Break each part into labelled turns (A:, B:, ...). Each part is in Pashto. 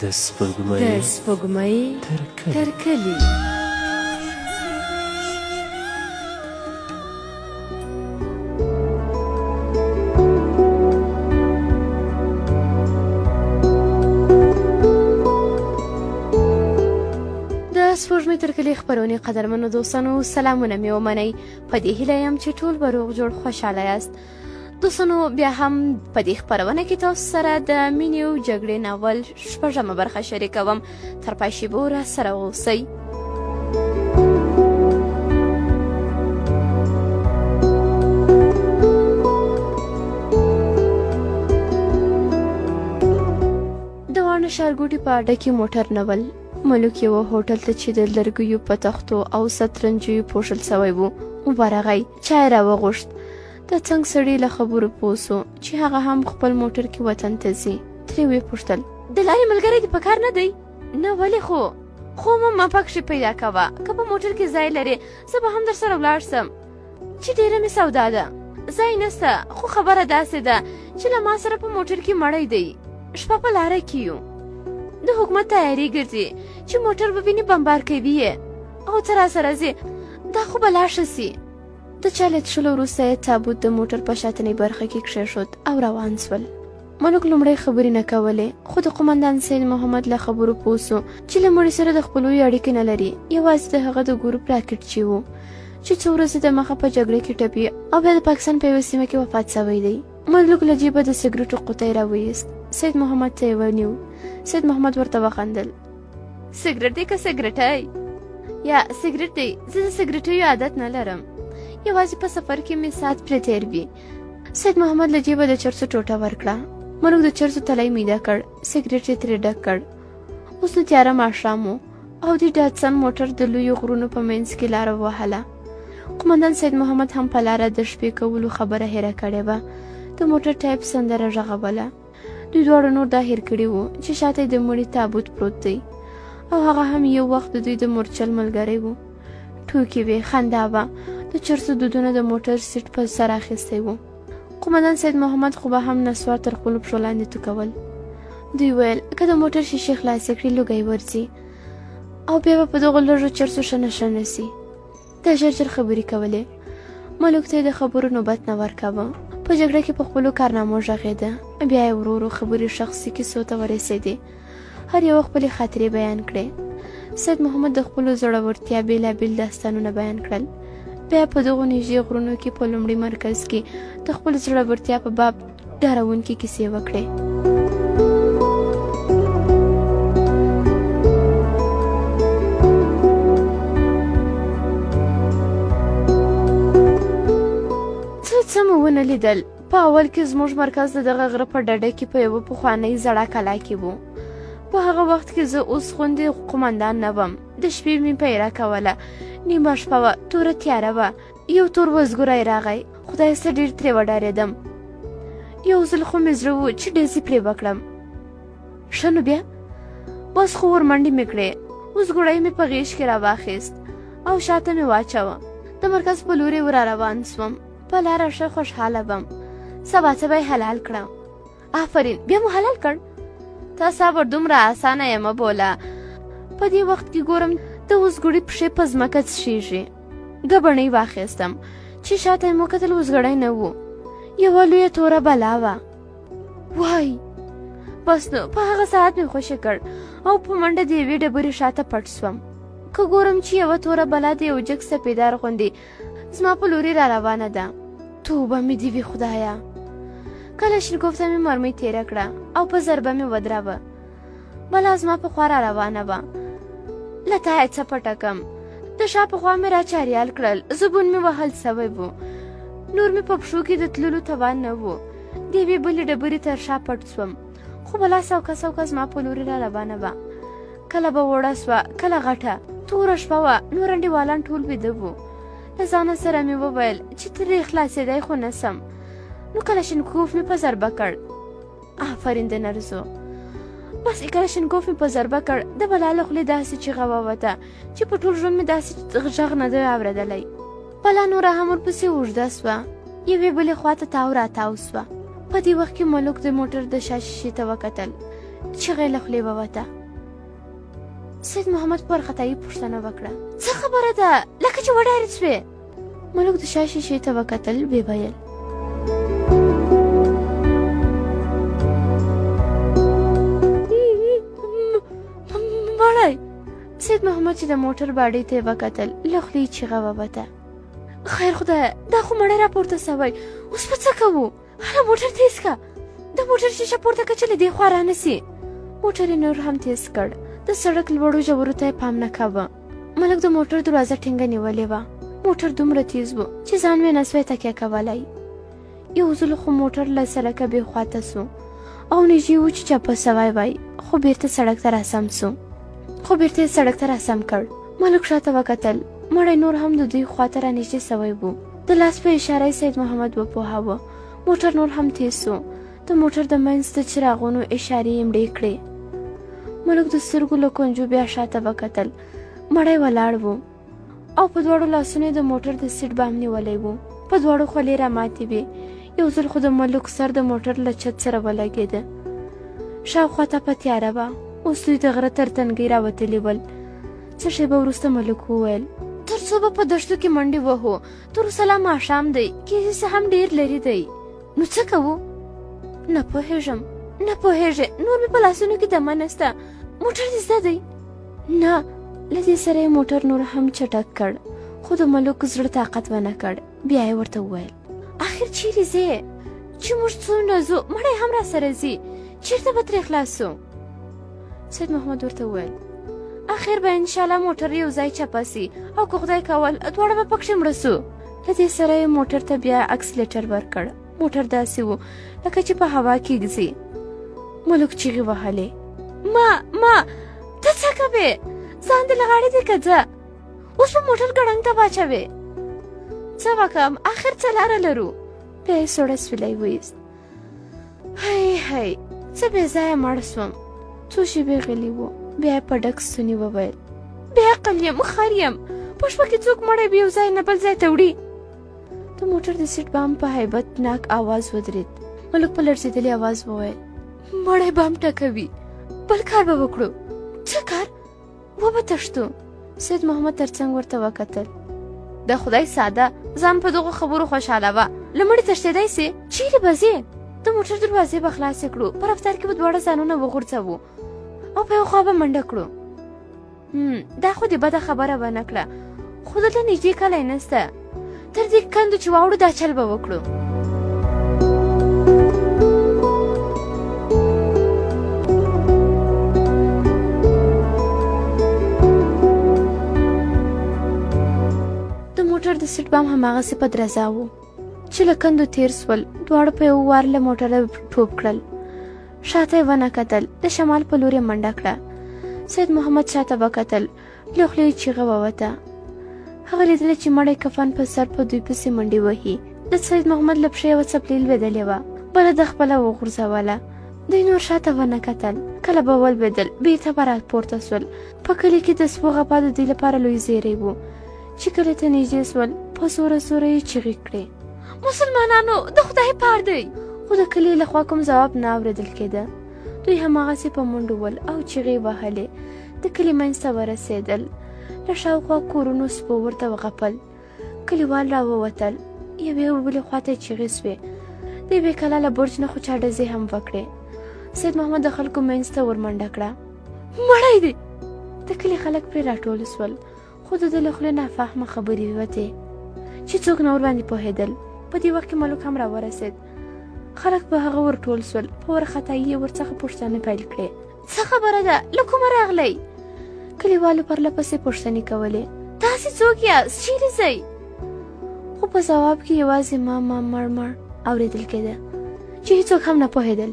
A: د سپوږمۍ تر کلي. سپوږمۍ تر کلي خپرونې قدرمنو دوستانو سلامونه مې ومنئ. په دې هیله یم چې ټول به روغ جوړ خوشحاله یاست. دوستانو بیا هم په دې خپرونه کې تاسو سره د مینې او جګړې ناول 6مه برخه شریکوم. تر پای شېبو راسره اوسئ. د واڼه ښارګوټي په اډه کې موټر نه ول. ملک یو هوټل ته چې د لرګیو په تختو او سترنجیو پوښل سوی و ورغی. چای راوغوښت. د څنګ سړي له خبرو پوه سو چې هغه هم خپل موټر کې وطن ته ځي. ترې ویې پوښتل د لارې ملګری دې په کار نه دی؟ نه ولې خو ما پکښې پیدا کوه. که په موټر کې ځای لرې زه به هم در سره ولاړ سم چې ډېره مې سودا ده. ځای نسته خو خبره داسې ده چې له ما سره په موټر کې مړی دی. شپه په لاره کې یو. د حکومت تیاری ګرځي چې موټر به ویني بمبار کوي او ته راسره ځې. دا خو به لا ښه سي. د چا له څښلو وروسته یې تابوت د موټر په شاتنۍ برخه کې کښېښود او روان سول. ملک لومړی خبرې نه کولې خو د قمندان سید محمد له خبرو پوه سو چې له مړي سره د خپلویو اړیکې نه لري. یوازې د هغه د ګروپ راکټ چې و چې څو ورځې د مخه په جګړه کې ټپي او بیا د پاکستان په یوه سیمه کې وفات سوی دی. ملک له جیبه د سګرټو قوطۍ راویست. سید محمد ته یې ونیو. سید محمد ورته وخندل. سګرټ دی که سګرټی؟ یا سګرټ دی. زه د سګرټیو عادت نه لرم. یوازې په سفر کې مې ساعت پرې تېر وي. سید محمد له جیبه د چرسو ټوټه ورکړه. ملک د چرسو تلی میده کړ. سګرټ یې ترې ډک کړ. اوس نو تیاره ماښام و او د ډاټسن موټر د لویو غرونو په منځ کې لاره ووهله. قمندان سید محمد هم په لاره د شپې کولو خبره هېره کړې وه. د موټر ټایپ سندره غږوله. دوی دواړه نور دا هېر کړي وو چې شاته یې د مړي تابوت پروت دی او هغه هم یو وخت د دوی د مورچل ملګری و. ټوکې وې، خندا وه. د چرسو دودونه د موټر سیټ په سر اخیستی و. قمندان سید محمد خو به هم نسوار تر خپلو پښو لاندې توکول. دوی ویل که د موټر شیشې خلاصې کړي لوګی ورځي او بیا به په دغو لږو چرسو ښه نشه نه سي. دا ژر ژر خبرې کولې. ملک ته یې د خبرو نوبت نه ورکاوه. په جګړه کې په خپلو کارنامو غږېده. بیا یې ورو ورو خبرې شخصي کیسو ته ورسېدې. هر یوه خپلې خاطرې بیان کړې. سید محمد د خپلو زړورتیا بېلابېل داستانونه بیان کړل. بیا په دغو نږدې غرونو کې په لومړي مرکز کې د خپل زړورتیا په باب ډارونکې کیسې وکړې. څه مو ونه لیدل. په اول کې زموږ مرکز د دغه غره په ډډه کې په یوه پخوانۍ زړه کلا کې و. په هغه وخت کې زه اوس غوندې قمندان نه وم. د شپې مې پیره کوله. نیمه شپه وه. توره تیاره وه. یو تور وزګوری راغی. خدای څه ډېر ترې وډارېدم. یو ځل خو مې زړه و چې ډزې پرې وکړم. ښه نو بیا؟ بس خو ورمنډې مې کړې. وزګوری مې په غېږ کې راواخیست او شاته مې واچوه. د مرکز په لورې ور روان سوم. په لاره ښه خوشحاله وم. سبا څه به یې حلال کړم. آفرین، بیا مو حلال کړ؟ تا صبر دومره اسانه یې مه بوله. په دې وخت کې ګورم د وزګړي پښې په ځمکه څښېږي. ګبڼۍ واخیستم چې شاته یې مو کتل وزګړی نه و. یوه لویه توره بلا وه. وای! بس نو په هغه ساعت مې خوشې کړ او په منډه د یوې ډبرې شاته پټ سوم. که ګورم چې یوه توره بلا د یو جګ سپېدار غوندې زما په لوري را روانه ده. توبه مې دې وي خدایه. کلاشینکوف ته مې مرمۍ تېره کړه او په ضربه مې ودراوه. بلا زما په خوا را روانه وه. له تا یې څه پټه کم. د شا په خوا مې را چاریال کړل. زبون مې وهل سوی و. نور مې په پښو کې د تللو توان نه و. د یوې بلې ډبرې تر شا پټ سوم. خو بلا سوکه سوکه زما په لوري را روانه وه. کله به وړه سوه، کله غټه. توره شپه وه. نور انډیوالان ټول ویده وو. له ځانه سره مې وویل چې ترې خلاصېدی خو نه سم. نو کلاشینکوف مې په ضربه کړ. آفرین د نرسو. بس کلاشینکوف مې په ضربه کړ. د بلا له خولې داسې چیغه ووته چې په ټول ژوند مې داسې غږ نه دی اورېدلی. بلا نوره هم ورپسې اوږده سوه. یوې بلې خواته تاو راتاو سوه. په دې وخت کې ملک د موټر د شا شیشې ته وکتل. چیغې له خولې ووته. سید محمد په وارخطایي پوښتنه وکړه، څه خبره ده لکه چې وډارې سوې؟ ملک د شا شیشې ته وکتل، ویې ویل مړی. سید محمد چې د موټر باډۍ ته یې وکتل، له خولې یې چیغه ووته، خیر خدایه دا خو مړی راپورته سوی، اوس به څه کوو؟ هله موټر تیز که، د موټر شیشه پورته که چې له دې خوا رانسي. موټر یې نور هم تیز کړ، د سړک لوړو ژورو ته یې پام نه کاوه. ملک د موټر دروازه ټینګه نیولې وه. موټر دومره تیز و چې ځان مې نسوی تکیه کولی. یو ځل خو موټر له سړکه بې خواته سو او نږدې و چې چپه سوی وای، خو بیرته سړک ته راسم سو. بیرته یې سړک ته راسم کړ. ملک شاته وکتل، مړی نور هم د دوی خواته رانږدې سوی و. د لاس په اشاره سید محمد وپوهاوه. موټر نور هم تیز سو. د موټر د منځ د چراغونو اشارې یې مړې کړې. ملک د سترګو له کونجو بیا شاته وکتل. مړی ولاړ و او په دواړو لاسونو د موټر د سیټ بام نیولی و. په دواړو خولې راماتې وې. یو ځل خو د ملک سر د موټر له چت سره ولګېده. شاوخوا تپه تیاره وه. اوس دوی د غره تر تنګۍ راوتلي ول. څه شېبه وروسته ملک وویل، تر څو به په دښتو کې منډې وهو، تر اوسه لا ماښام دی، کیدای سي هم ډېر لرې دی. نو څه کوو؟ نه پوهېږم. نور مې په لاسونو کې دمه نسته. موټر دې زده دی؟ نه. له دې سره یې موټر نور هم چټک کړ، خو د ملک زړه طاقت ونه کړ. بیا یې ورته وویل، آخر چیرې ځې؟ چې موږ څومره ځو، مړی هم را سره ځي، چېرته به ترې خلاص سو؟ سید محمد ورته وویل، اخر به انشاءالله موټر یو ځای چپه سي او که خدای کول دواړه به پکښې مړه سو. له دې سره یې موټر ته بیا اکسلیټر ورکړ. موټر داسې و لکه چې په هوا کې ګرځي. ملک چیغې وهلې، ما ته څه کوې؟ ځان دې له غاړې دې که ځه، اوس به موټر ګړنګ ته واچوې. څه وکړم؟ آخر څه لاره لرو؟ بیا یې سوړه سویلی ویست. هی څه بې ځایه مړ سوم. څو شېبې غلی و. بیا یې په ډک ستوني وویل، بې عقل یم، خر یم، په شپه کې څوک مړی به یو ځای نه بل ځای ته وړي. د موټر د سیټ بام په هیبتناک آواز ودرېد. ملک په لړزېدلي آواز وویل، مړی بام ټکوي، بل کار به وکړو. څه کار؟ وبه تښتو. سید محمد ترڅنګ ورته وکتل. د خدای ساده، ځان په دغو خبرو خوشحالوه. له مړي تښتېدی سې؟ چیرې به ځې؟ د موټر دروازې به خلاصې کړو، په رفتار کې به دواړه ځانونه وغورځوو او په یو خوا به منډه کړو. دا خو دې بده خبره ونه کړه، خو دلته نږدې کلی نسته. تر دې کندو چې واوړو دا چل به وکړو. د موټر د سیټ بام هماغسې په درزا و چې له کندو تېر سول. دواړه په یو وار له موټره ټوپ کړل. شاته یې ونه کتل. د شمال په لور یې منډه کړه. سید محمد شاته وکتل. له خولې یې چیغه ووته. هغه لیدله چې مړی کفن په سر په دوی پسې منډې وهي. د سید محمد له پښې یوه څپلۍ لوېدلې وه، بله د خپله وغورځوله. دوی نور شاته ونه کتل. کله به ولوېدل، بېرته به راپورته سول. په کلي کې د سپو غپا د دوی لپاره لوی زیری و. چې کلي ته نږدې سول، په زوره یې چیغې کړې، مسلمانانو د خدای پار دی. خو د کلي له خوا کوم ځواب نه اورېدل کېده. دوی هماغسې په منډو ول او چیغې وهلې. د کلي منځ ته ورسېدل. له شاوخوا کورونو سپو ورته وغپل. کلیوال راووتل. یوې او بلې خوا ته یې چیغې سوې. د یوې کلا له برج نه خو چا ډزې هم وکړې. سید محمد د خلکو منځ ته ورمنډه کړه. مړی دی. د کلي خلک پرې راټول سول، خو د ده له خولې نافهمه خبرې ووتې چې څوک نه ورباندې پوهېدل. په دې وخت کې ملک هم راورسېد. خلک په هغه ورټول سول. په وارخطایي یې ورڅخه پوښتنې پیل کړې. څه خبره ده؟ له کومه راغلی؟ کلیوالو پرله پسې پوښتنې کولې. تاسې څوک یاست؟ چیرې ځئ؟ خو په ځواب کې یوازې مړ اورېدل کېده چې هېڅوک هم نه پوهېدل.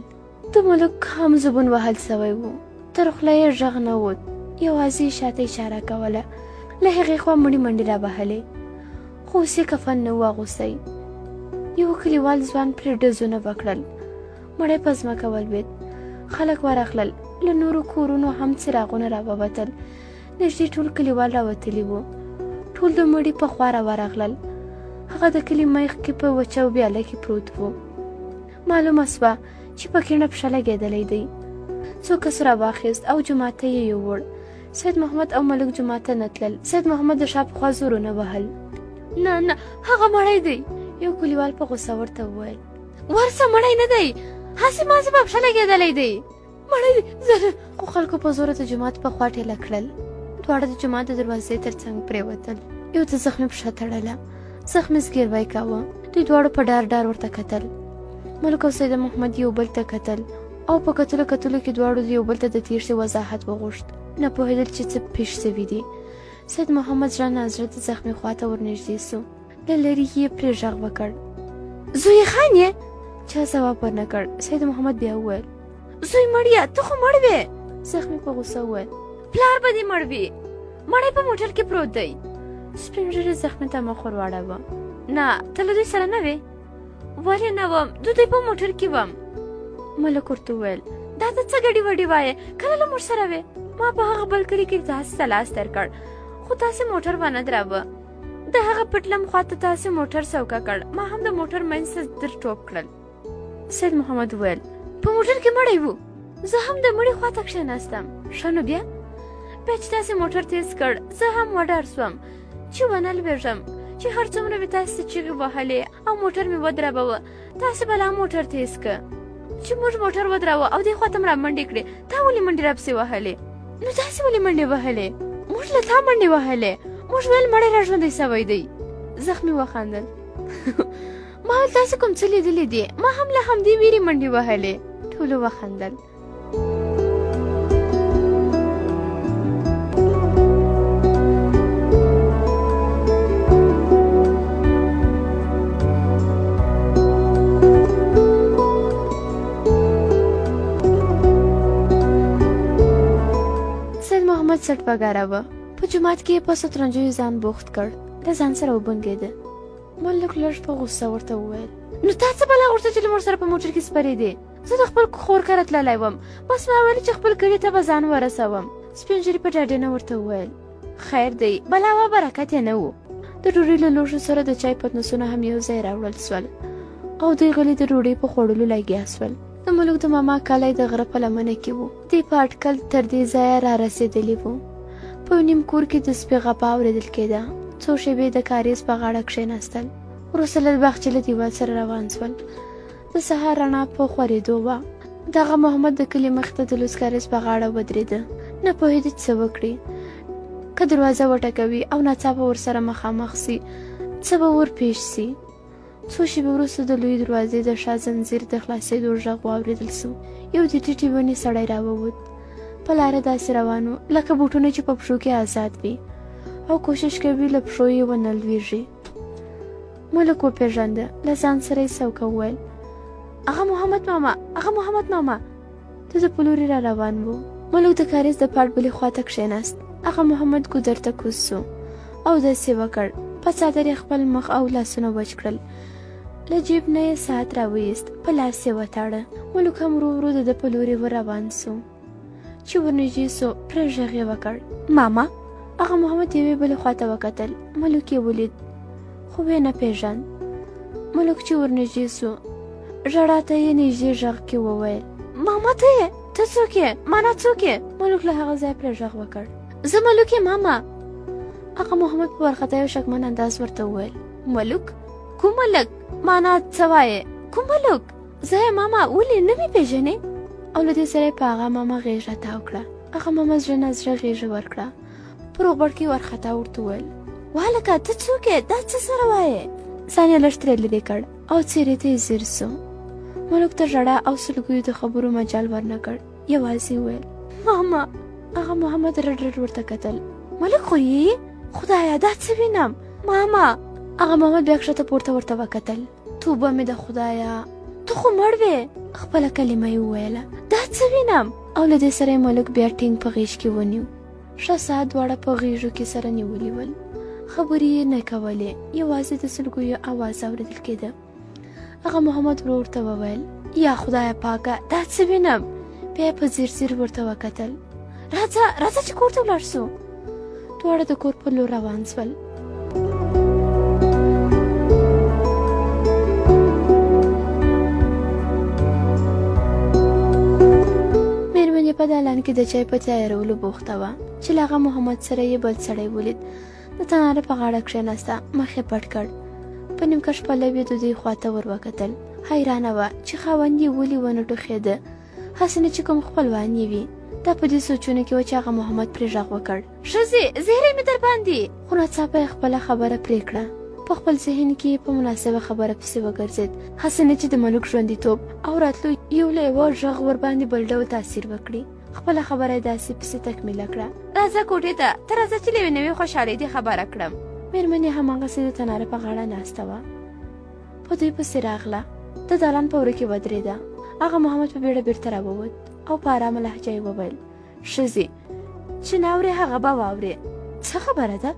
A: د ملک هم زبون وهل سوی و. تر خوله یې غږ نه ووت. یوازې شاته اشاره کوله. له هغې خوا مړي منډې رابهلې، خو اوس یې کفن نه و اغوستی. یو کلیوال ځوان پرې ډزونه وکړل. مړی په ځمکه ولوېد. خلک ورغلل. له نورو کورونو هم څراغونه راووتل. نږدې ټول کلیوال راوتلي وو. ټول د مړي په خوا راورغلل. هغه د کلي میخ کې په وچه ویاله کې پروت و. معلومه سوه چې په کیڼه پښه لګېدلی دی. څو کس را واخیست او جومات ته یې یووړ. سید محمد او ملک جومات ته نه تلل. سید محمد د شا په خوا زورونه وهل. نه نه هغه مړی دی. یو کلیوال په غوسه ورته وویل ورسه مړی نه دی، هسې ماسې په پښه لګېدلی دی، مړی دی زه. خو خلکو په زوره د جومات په خوا ټېله کړل. دواړه د جومات د دروازې تر څنګ پرېوتل. یو د زخمي پښه تړله، زخمي زګیروی کاوه. دوی دواړو په ډار ډار ورته کتل. ملک او سید محمد یو بل ته کتل او په کتلو کتلو کې دواړو د یو بل ته د تیر شوي وضاحت وغوښت. نه پوهېدل چې څه پېښ شوي دي. سید محمد زړه نازړه د زخمي خوا ته ورنږدې سو. له لرې یې پرې غږ وکړ زوی خان یې؟ چا ځواب ورنه کړ. سید محمد بیا وویل زوی مړیه ته خو مړ وې. زخمي په غوسه وویل پلار به دې مړ وي، مړی په موټر کې پروت دی. سپین ږیري زخمي ته مخ ور واړاوه. نه ته له دوی سره نه وې؟ ولې نه وم، دوی په موټر کې وم. ملک ورته وویل دا ته څه ګډې وډې وایې، کله له موږ سره وې؟ ما په هغه بل کلي کې تاسې ته لاس درکړ خو تاسې موټر ونه دراوه. د هغه پټلم خواته تاسې موټر سوکه کړ، ما هم د موټر منځ ته در ټوپ کړل. سید محمد وویل په موټر کې مړی و، زه هم د مړي خواته کښېناستم. ښه نو بیا چې تاسې موټر تیز کړ زه هم وډار سوم چې ونه لوېږم، چې هر څومره مې تاسې ته چیغې وهلې او موټر مې ودربوه تاسې به لا موټر تیز که. چې موږ موټر ودراوه او دې خواته م را منډې کړې، تا ولې منډې راپسې وهلې؟ نو تاسې ولې منډې وهلې؟ موږ له تا منډې وهلې، موږ ویل مړی را ژوندی سوی دی. زخمي وخندل ما ویل تاسې کوم څه لیدلي دي؟ ما هم له همدې ویرې منډې وهلې. ټولو وخندل. سید محمد سټ پګاراوه. په جومات کې یې په سترنجیو ځان بوخت کړ. د ځان سره وبنګېده. ملک لږ په غوسه ورته وویل نو تا څه بلا غوښته چې له موږ سره په موټر کې سپرېدې؟ زه د خپل خور کره تللی وم، بس ما ویل چې خپل کلي ته به ځان ورسوم. سپین ږیري په ډاډېنه ورته وویل خیر دی، بلا و برکت یې نه و. د ډوډۍ له لوښو سره د چای پتنوسونه هم یو ځای راوړل سول او دوی غلي د ډوډۍ په خوړلو لګیا سول. د ملک د ماما کلی د غره په لمنه کې و. دوی په اټکل تر دې ځایه را رسېدلي وو. په نیم کور کې د سپي غپا اورېدل کېده. څو شېبې د کاریز په غاړه کښېناستل. وروسته له باغچې له دیوال سره روان سول. د سهار رڼا په خورېدو وه. دغه محمد د کلي مخې ته د لوڅ کاریز په غاړه ودرېده. نه پوهېده چې څه وکړي، که دروازه وټکوي او ناڅاپه ورسره مخامخ سي څه به ورپېښ سي. څو شېبې وروسته د لویې دروازې د شا زنځیر د خلاصېدو غږ واورېدل سو. یو د ټیټې ونې سړی راووت. په لاره داسې روان و لکه بوټونه چې په پښو کې آزاد وي او کوشش کوي له پښو یې ونه لوېږي. ملک وپېژانده. له ځان سره یې څوکه وویل هغه محمد ماما، هغه محمد ماما. ته د په لورې را روان و. ملک د کاریز د پاټ بلې خواته کښېناست. هغه محمد ګودر ته کوز سو او داسې وکړ. په څادر یې خپل مخ او لاسونه وچ کړل. له جیب نه یې ساعت راویست، په لاس یې وتاړه. ملک هم ورو ورو د ده په لورې ور روان سو. چې ورنږدې سو پرې غږ یې وکړ ماما. هغه محمد یوې بلې خواته وکتل. ملک یې ولید خو یې نه پېژاند. ملک چې ورنږدې سو ژړا ته یې نږدې غږ کې وویل ماما ته یې؟ ته څوک یې؟ مانا څوک یې؟ ملک له هغه ځایه پرې غږ وکړ زه ملک یم ماما. هغه محمد په وارخطا یو شکمن انداز ورته وویل ملک؟ کوم ملک؟ مانا څه وایې؟ کوم ملک؟ زه یم ماما. ولې نه مې پېژنې؟ او له دې سره یې په هغه ماما غېږ راتاو کړه. هغه ماما زړه نه زړه غېږه ورکړه. په روغبړ کې وارخطا ورته وویل والکه ته څوک یې؟ دا څه سره وایې؟ ځان یې لږ ترې لرې کړ او څېرې ته یې ځیر سو. ملک ته ژړا او سلګیو د خبرو مجال ورنه کړ. یوازې وویل ماما. هغه محمد رډ رډ ورته کتل. ملک خو یې؟ خدایه دا څه وینم ماما. هغه محمد بیا کښته پورته ورته وکتل. توبه مې د خدایه، ته خو مړ وې. خپله کلمه یې وویله دا څه وینم. او له دې سره یې ملک بیا ټینګ په غېږ کې ونیو. ښه ساعت دواړه په غېږو کې سره نیولي ول. خبرې یې نه کولې، یوازې د سلګیو اواز اورېدل کېده. هغه محمد ورو ورته وویل یا خدایه پاکه دا څه وینم. بیا یې په ځیر ځیر ورته وکتل. راځه راځه چې کور ته ولاړ سو. دواړه د کور په لور روان سول. میرمن یې په دالان کې د چای په تیارولو بوخته وه چې له هغه محمد سره یې بل سړی ولید. د تناره په غاړه کښېناسته، مخ یې پټ کړ. په نیمکش پلو یې د دوی خواته ور وکتل. حیرانه وه چې خاوند یې ولې ونه ټوخېده، هسې نه چې کوم خپلوان یې وي. دا په دې سوچونه کې وه چې هغه محمد پرې غږ وکړ: ښځې، زهرې مې در باندې. خو ناڅاپه یې خپله خبره پرې کړه. په خپل ذهن کې په مناسبه خبره پسې وګرځېد، هسې نه چې د ملک ژوندیتوب او راتلو یو له یوه غږ ورباندې بل ډول تاثیر وکړي. خپله خبره یې داسې پسې تکمیله کړه: راځه کوټې ته، ته راځه چې له یوې نوې خوشحالۍ دې خبره کړم. مېرمن یې هماغسې د تناره په غاړه ناسته وه، په دوی پسې راغله. د دالان په وره کې ودرېده. هغه محمد په بیړه بیرته راووت او په ارامه لهجه یې وویل: ښځې، چې ناورې هغه به واورې. څه خبره ده؟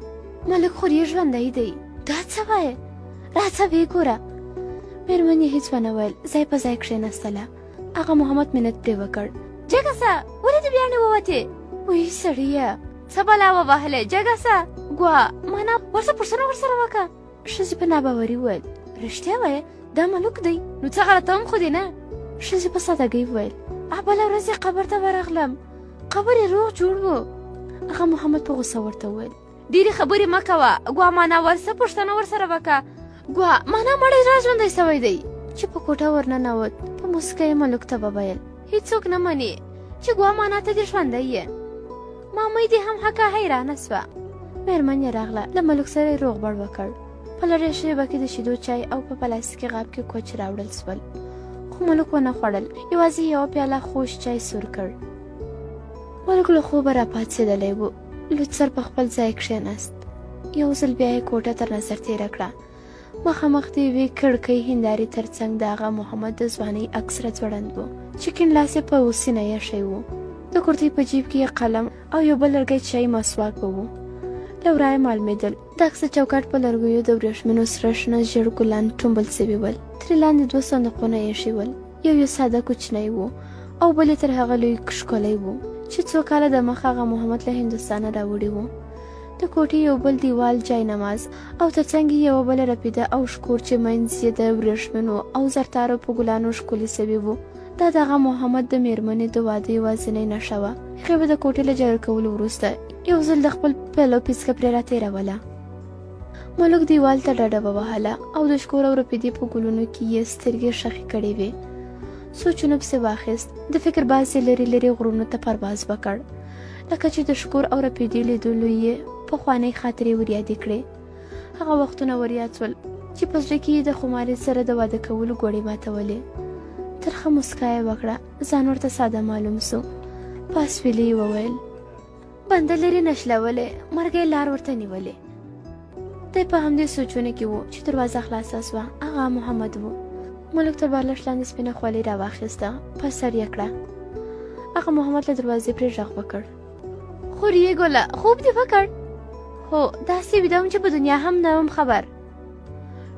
A: ملک خو یې ژوندی دی. دا څه وایې؟ راځه ویې ګوره. مېرمن یې هېڅ ونه ویل، ځای په ځای کښېنستله. هغه محمد منت پرې وکړ: جګه سه، ولې دې بیا نه ووتې؟ وایي سړیه، څه بلا ووهلې؟ جګه سه، ګوا مانا ورته پوښتنه ورسره وکړه. ښځې په ناباوري وویل: رښتیا وایې؟ دا ملک دی؟ نو څه غلطه هم خو دې نه؟ ښځې په سادګۍ وویل: بله ورځ یې قبر ته ورغلم، قبر یې روغ جوړ و. هغه محمد په غوسه ورته وویل: ډېرې خبرې مه کوه، ګوا مانا ورسه پوښتنه ورسره وکړه. ګوا مانا مړی را ژوندی سوی دی. چې په کوټه ورننوت، په موسکا یې ملک ته وویل: هېڅوک نه مني چې ګوا مانا ته دې ژوندی یې. مامۍ دې هم حقه حیرانه سوه. مېرمن یې راغله، له ملک سره یې روغبړ وکړ. په لرې شیبه کې د شیدو چای او په پلاستیکي غاب کې کوچ راوړل سول، خو ملک ونه خوړل. یوازې یوه پیاله خوږ چای سور کړ. ملک له خوبه راپاڅېدلی و. لوڅ سر په خپل ځای کښېناست. یو ځل بیا یې کوټه تر نظر تېره کړه. مخامخ د یوې کړکۍ هندارې تر څنګ د هغه محمد د ځوانۍ عکس راځوړند و چې کیڼ لاس یې په سینه ایښی و. د کرتۍ په جیب کې یې قلم او یو بل لرګی چای مسواک به و. له ورایه معلومېدل د عکس چوکاټ په لرګیو د وریښمینو سره شنه ژیړ ګلان ټومبل سوي ول. ترې لاندې 2 صندوقونه ایښي ول. یو ساده کوچنی و او بل یې تر هغه لوی ښکلی و چې څو کاله د مخه هغه محمد له هندوستانه راوړی و. د کوټې یو بل دیوال جای نماز او ترڅنګ یې یوه بله رپیده او شکور چې منځ یې د وریښمینو او زرتارو په ګلانو ښکلي سوي و. دا د هغه محمد د مېرمنې د واده یوازینۍ نښه وه. هغې به د کوټې له جارو کولو وروسته یو ځل د خپل پیلو پیڅکه پرې راتېروله. ملک دیوال ته ډډه ووهله او د شکور او رپیدې په ګلونو کې یې سترګې ښخې کړې وې. سوچونه پسې واخیست. د فکر باز یې لرې لرې غرونو ته پرواز وکړ، لکه چې د شکور او رپیدې لیدلو یې پخوانۍ خاطرې وریادې کړې. هغه وختونه وریاد سول چې په زړه کې یې د خمارې سره د واده کولو ګوړې ماتولې. ترخه مسکا یې وکړه. ځان ورته ساده معلوم سو. په اسویلي یې وویل: بنده لرې نښلولی، مرګ یې لار ورته نیولې. دی په همدې سوچونه کې و چې دروازه خلاصه سوه. هغه محمد و. ملک تر بالښت لاندې سپینه خولۍ راواخیسته، په سر یې کړه. هغه محمد له دروازې پرې غږ وکړ: خورې ګله، خوب دې وکړ؟ هو، داسې ویده وم چې په دنیا هم نه وم خبر.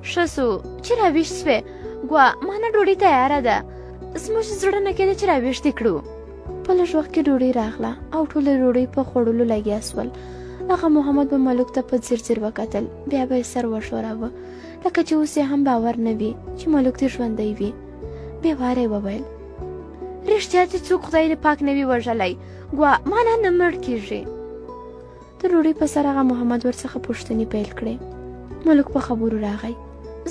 A: ښه سو چې راویښ سوې. ګوا مانا ډوډۍ تیاره ده، زموږ زړه نه کېده چې راویښ دې کړو. په لږ وخت کې ډوډۍ راغله او ټوله ډوډۍ په خوړلو لګیا سول. هغه محمد به ملک ته په ځیر ځیر وکتل، بیا به یې سر وښوراوه لکه چې اوس یې هم باور نه وي چې ملک دې ژوندی وي. بې واره یې وویل: رښتیا چې څوک خدای دې پاک نه وي وژلی، ګوا مانا نه مړ کېږي. د ډوډۍ په سر هغه محمد ورڅخه پوښتنې پیل کړې. ملک په خبرو راغی: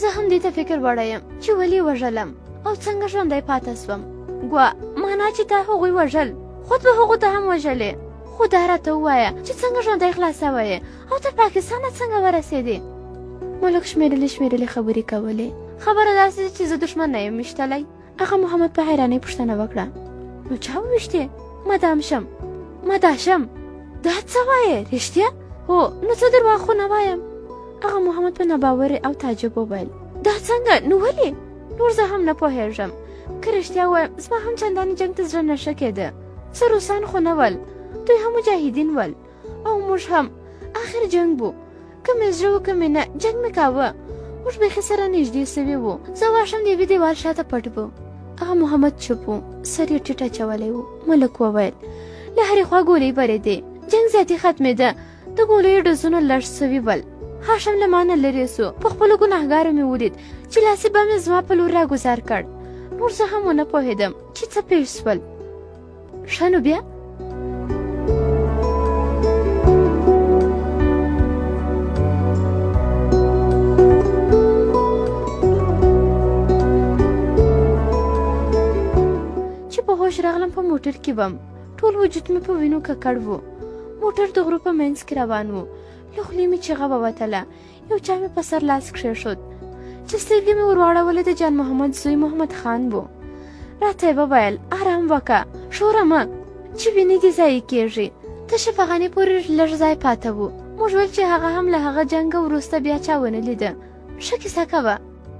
A: زه هم دې ته فکر وړی یم چې ولې وژلم او څنګه ژوندی پاته سوم. ګوا مانا چې تا هغوی وژل، خود به هغو ته هم وژلې. خو دا راته ووایه چې څنګه ژوندی خلاصوی او تر پاکستانه څنګه ورسېدې؟ ملک شمېرلې شمېرلې خبرې کولې. خبره داسې ده چې زه دښمن نه یم ویشتلی. هغه محمد په حیرانۍ پوښتنه وکړه: نو چا وویشتې؟ مدام شم. مدا شم؟ دا څه وایې؟ رښتیا؟ هو، نو څه درواغ خو نه وایم. هغه محمد په ناباورۍ او تعجب وویل: دا څنګه؟ نو ولې؟ نور زه هم نه پوهېږم. که رښتیا ووایم زما هم چندانې جنګ ته زړه نه ښه کېده. څه روسان خو نه ول، دوی هم مجاهدین ول او موږ هم. آخر جنګ بو، که مې زړه و که مې نه، جنګ مې کاوه. موږ بیخي سره نږدې سوي وو. زه واښم د یوې دیوال شاته پټ بو. هغه محمد چوپ و، سر یې ټیټ اچولی و. ملک وویل: له هرې خوا ګولۍ برېدې، جنګ زیاتې ختمېده، د ګولیو ډزونه لږ سوي ول. هاشم له ما نه لرې سو. په خپلو ګناهګارو مې ولید چې لاسي بم یې زما په لور راګوزار کړ. نور زه هم ونه پوهېدم چې څه پېښ سول. ښه نو بیا چې په هوش راغلم په موټر کې وم ټول وجود مې په وینو ککړ و موټر د غرو په منځ کې روان و له خولې مې چیغه ووتله یو چا مې په سر لاس کښېښود چې سترګې مې ور واړولې د جان محمد زوی محمد خان و راته یې وویل ارام وکړه ښوره مه چې وینې دې ضایع کېږي د شفاخانې پورې لږ ځای پاته و موږ ویل چې هغه هم له هغه جنګه وروسته بیا چا ونه لیده ښه کیسه کوه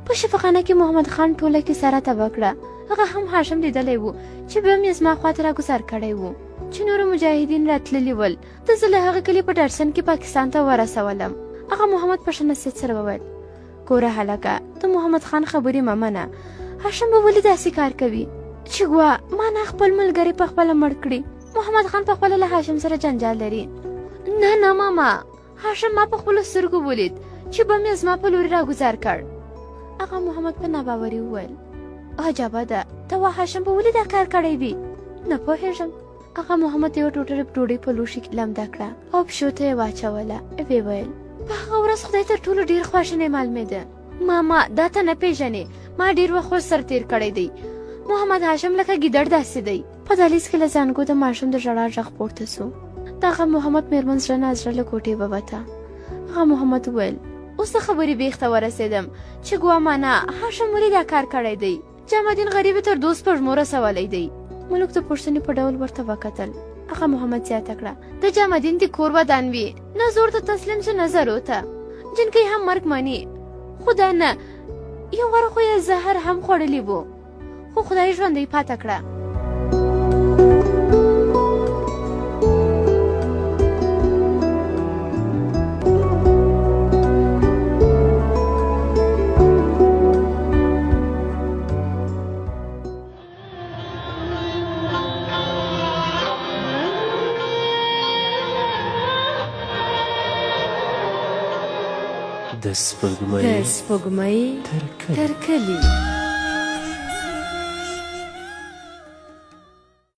A: په شفاخانه کې محمد خان ټوله کیسه راته وکړه هغه هم هاشم لیدلی و چې بیا مې زما خواته راګوزار کړی و چې نور مجاهدین راتللي ول د زه له هغه کلي په ډرسن کې پاکستان ته ورسولم هغه محمد په ښه نصیحت سره وویل ګوره هلکه د محمد خان خبرې مه منه هاشم به ولې داسې کار کوي چې ګوا ما نه خپل ملګری په خپله مړ کړي محمد خان په خپله له هاشم سره جنجال لري نه نه ماما هاشم ما په خپلو سترګو ولید چې به مې زما په لوري راګوزار کړ هغه محمد په ناباوري وویل عجبه ده ته وا هاشم به ولې دا کار کړی وي نه پوهېږم هغه محمد یوه ټوټه ډوډۍ په لوښي کې لمده کړه او پښو ته یې واچوله ویې ویل په هغه ورځ خدای تر ټولو ډېر خواشینی معلومېده ماما دا ته نه پېژنې ما ډېر وخت ورسره سر تېر کړی دی محمد هاشم لکه ګیدړ داسې دی په دهلیز کې له زانګو د ماشوم د ژړا غږ پورته سو د هغه محمد مېرمن زړه نا زړه له کوټې ووته هغه محمد وویل اوس د خبرې بیخ ته ورسېدم چې ګوا مانا هاشم ولې دا کار کړی دی جمالدین غریب تر دوست سپږمو رسولی دی ملک د پوښتنې په ډول ورته وکتل هغه محمد زیاته کړه د جمالدین د کور ودان وي نه زور ته تسلیم شو نه زرو ته جنکۍ هم مرګ مني خو دا نه یو وار خو یې زهر هم خوړلی و خو خدای ژوندۍ پاته کړه
B: د سپوږمۍ تر کلي